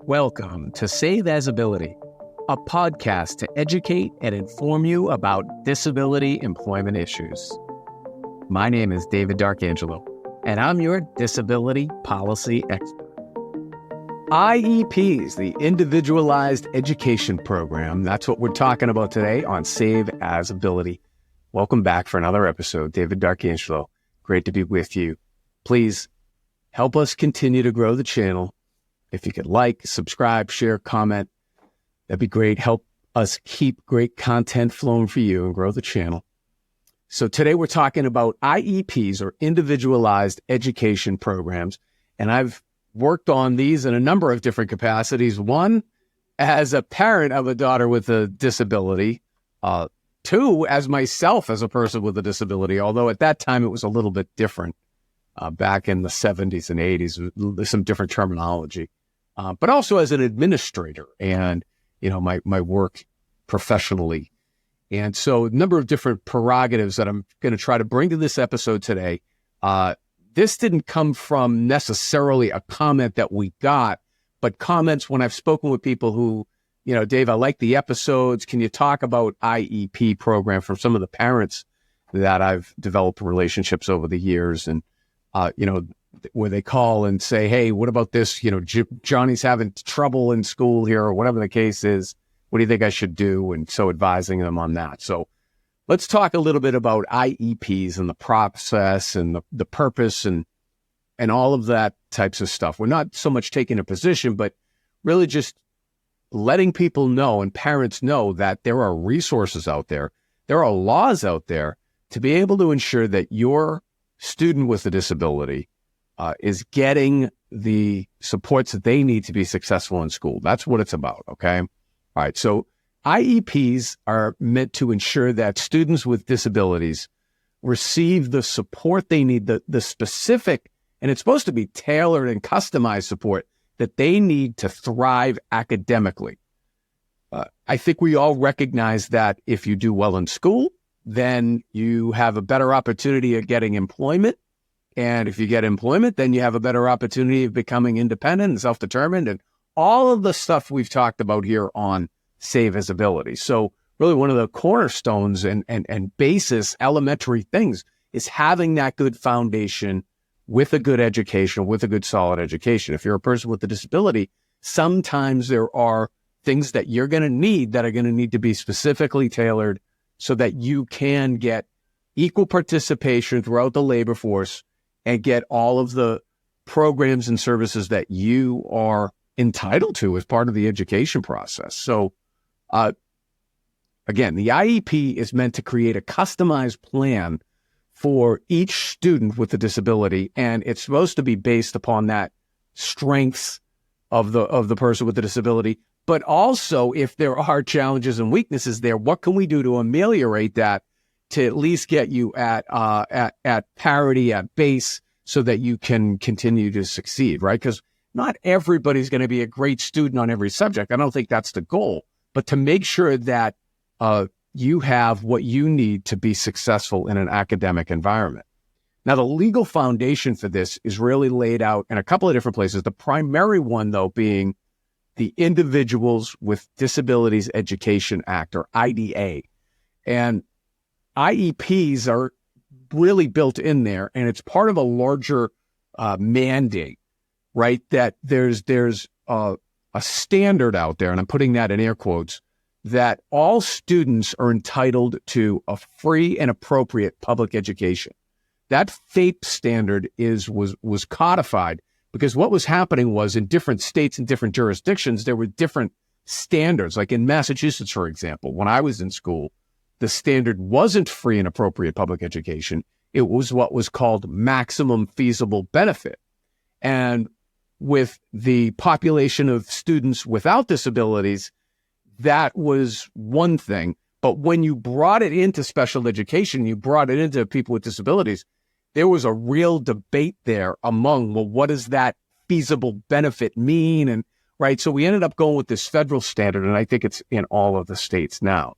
Welcome to Save as Ability, a podcast to educate and inform you about disability employment issues. My name is David D'Arcangelo, and I'm your disability policy expert. IEPs, the Individualized Education Program, that's what we're talking about today on Save as Ability. Welcome back for another episode. David D'Arcangelo, great to be with you. Please help us continue to grow the channel. If you could like, subscribe, share, comment, that'd be great. Help us keep great content flowing for you and grow the channel. So today we're talking about IEPs, or Individualized Education Programs. And I've worked on these in a number of different capacities. One, as a parent of a daughter with a disability. Two, as myself as a person with a disability, although at that time it was a little bit different. Back in the 70s and 80s, there's some different terminology. But also as an administrator and, my work professionally. And so a number of different prerogatives that I'm going to try to bring to this episode today. This didn't come from necessarily a comment that we got, but comments when I've spoken with people who, Dave, I like the episodes. Can you talk about IEP program from some of the parents that I've developed relationships over the years? And, where they call and say, hey, what about this? Johnny's having trouble in school here, or whatever the case is. What do you think I should do? And so advising them on that. So let's talk a little bit about IEPs and the process and the purpose and all of that types of stuff. We're not so much taking a position, but really just letting people know and parents know that there are resources out there. There are laws out there to be able to ensure that your student with a disability is getting the supports that they need to be successful in school. That's what it's about, okay? All right, so IEPs are meant to ensure that students with disabilities receive the support they need, the specific, and it's supposed to be tailored and customized support that they need to thrive academically. I think we all recognize that if you do well in school, then you have a better opportunity of getting employment. And if you get employment, then you have a better opportunity of becoming independent and self-determined and all of the stuff we've talked about here on Save as Ability. So really one of the cornerstones and basis elementary things is having that good foundation with a good education, with a good solid education. If you're a person with a disability, sometimes there are things that you're going to need that are going to need to be specifically tailored so that you can get equal participation throughout the labor force and get all of the programs and services that you are entitled to as part of the education process. So, again, the IEP is meant to create a customized plan for each student with a disability, and it's supposed to be based upon that strengths of the person with the disability. But also, if there are challenges and weaknesses there, what can we do to ameliorate that to at least get you at parity, at base, so that you can continue to succeed, right? Because not everybody's going to be a great student on every subject. I don't think that's the goal. But to make sure that you have what you need to be successful in an academic environment. Now, the legal foundation for this is really laid out in a couple of different places. The primary one, though, being the Individuals with Disabilities Education Act, or IDA. And IEPs are really built in there, and it's part of a larger mandate, right? That there's a standard out there, and I'm putting that in air quotes, that all students are entitled to a free and appropriate public education. That FAPE standard was codified because what was happening was in different states and different jurisdictions, there were different standards. Like in Massachusetts, for example, when I was in school, the standard wasn't free and appropriate public education. It was what was called maximum feasible benefit. And with the population of students without disabilities, that was one thing. But when you brought it into special education, you brought it into people with disabilities, there was a real debate there among, well, what does that feasible benefit mean? And right. So we ended up going with this federal standard, and I think it's in all of the states now.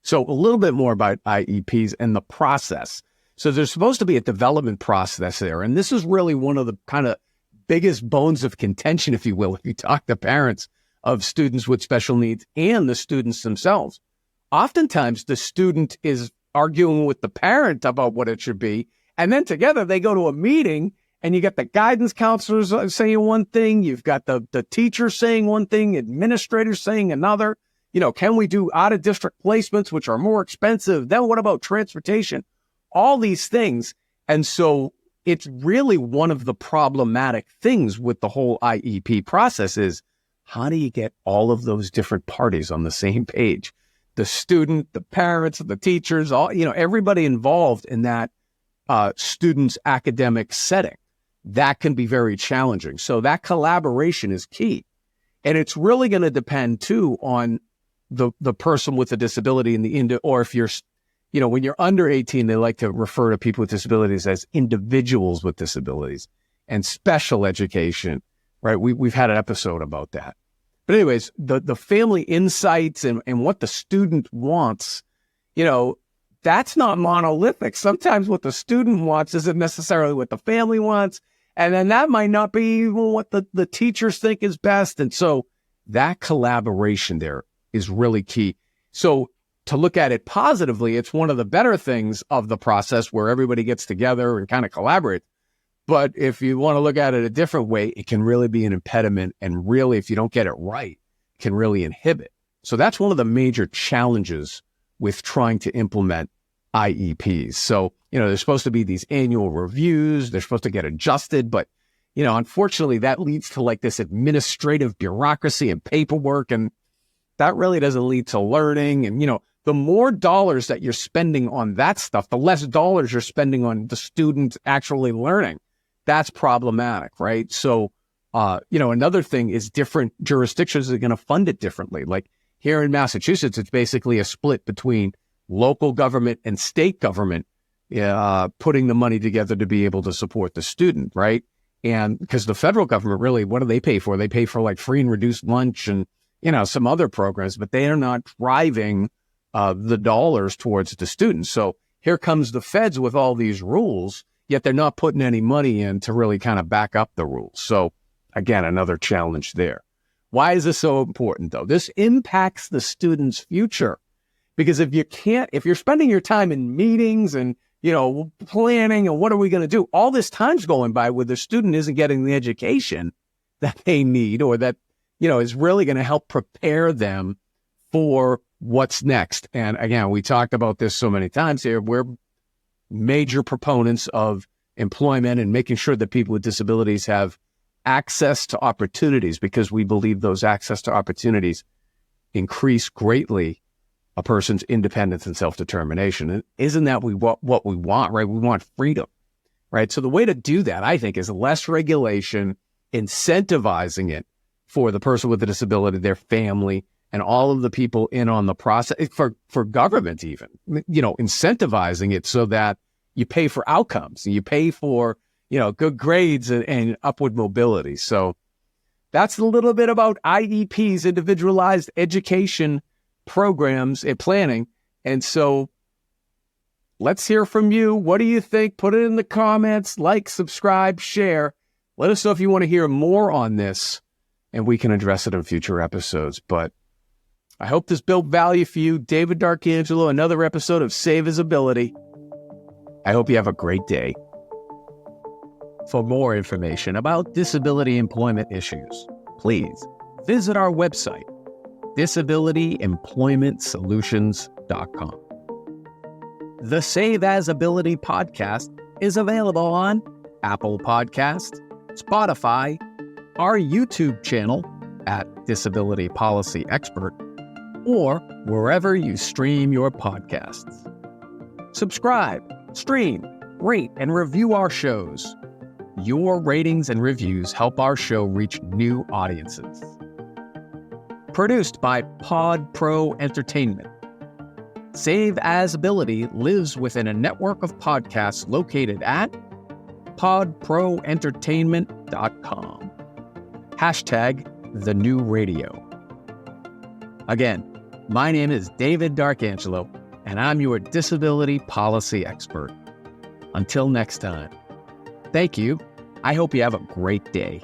So a little bit more about IEPs and the process. So there's supposed to be a development process there. And this is really one of the kind of biggest bones of contention, if you will, if you talk to parents of students with special needs and the students themselves. Oftentimes, the student is arguing with the parent about what it should be, and then together they go to a meeting, and you get the guidance counselors saying one thing, you've got the teacher saying one thing, administrators saying another. Can we do out-of-district placements, which are more expensive? Then what about transportation? All these things. And so it's really one of the problematic things with the whole IEP process is, how do you get all of those different parties on the same page? The student, the parents, the teachers, everybody involved in that student's academic setting. That can be very challenging. So that collaboration is key. And it's really going to depend too on the person with a disability or if you're, when you're under 18, they like to refer to people with disabilities as individuals with disabilities and special education, right? We've had an episode about that. But anyways, the family insights and what the student wants, that's not monolithic. Sometimes what the student wants isn't necessarily what the family wants. And then that might not be what the teachers think is best. And so that collaboration there is really key. So to look at it positively, it's one of the better things of the process where everybody gets together and kind of collaborate. But if you want to look at it a different way, it can really be an impediment. And really, if you don't get it right, it can really inhibit. So that's one of the major challenges with trying to implement IEPs. So, there's supposed to be these annual reviews. They're supposed to get adjusted. But, unfortunately, that leads to like this administrative bureaucracy and paperwork. And that really doesn't lead to learning. And, the more dollars that you're spending on that stuff, the less dollars you're spending on the student actually learning. That's problematic, right? So, another thing is different jurisdictions are going to fund it differently. Like here in Massachusetts, it's basically a split between local government and state government putting the money together to be able to support the student, right? And because the federal government really, what do they pay for? They pay for like free and reduced lunch and, some other programs, but they are not driving the dollars towards the students. So here comes the feds with all these rules, yet they're not putting any money in to really kind of back up the rules. So again, another challenge there. Why is this so important though? This impacts the student's future. Because if you're spending your time in meetings and, planning and what are we going to do, all this time's going by where the student isn't getting the education that they need or that, is really going to help prepare them for what's next. And again, we talked about this so many times here. We're major proponents of employment and making sure that people with disabilities have access to opportunities because we believe those access to opportunities increase greatly a person's independence and self-determination. And isn't that what we want, right? We want freedom, right? So the way to do that, I think, is less regulation, incentivizing it for the person with a disability, their family, and all of the people in on the process, for government even, incentivizing it so that you pay for outcomes, and you pay for, good grades and upward mobility. So that's a little bit about IEPs, Individualized Education Programs and Planning. And so let's hear from you. What do you think? Put it in the comments, like, subscribe, share. Let us know if you want to hear more on this, and we can address it in future episodes. But I hope this built value for you. David D'Arcangelo, another episode of Save His Ability. I hope you have a great day. For more information about disability employment issues, please visit our website, disabilityemploymentsolutions.com. The Save As Ability podcast is available on Apple Podcasts, Spotify, our YouTube channel at Disability Policy Expert, or wherever you stream your podcasts. Subscribe, stream, rate, and review our shows. Your ratings and reviews help our show reach new audiences. Produced by Pod Pro Entertainment. Save As Ability lives within a network of podcasts located at podproentertainment.com. #TheNewRadio. Again, my name is David D'Arcangelo, and I'm your disability policy expert. Until next time, thank you. I hope you have a great day.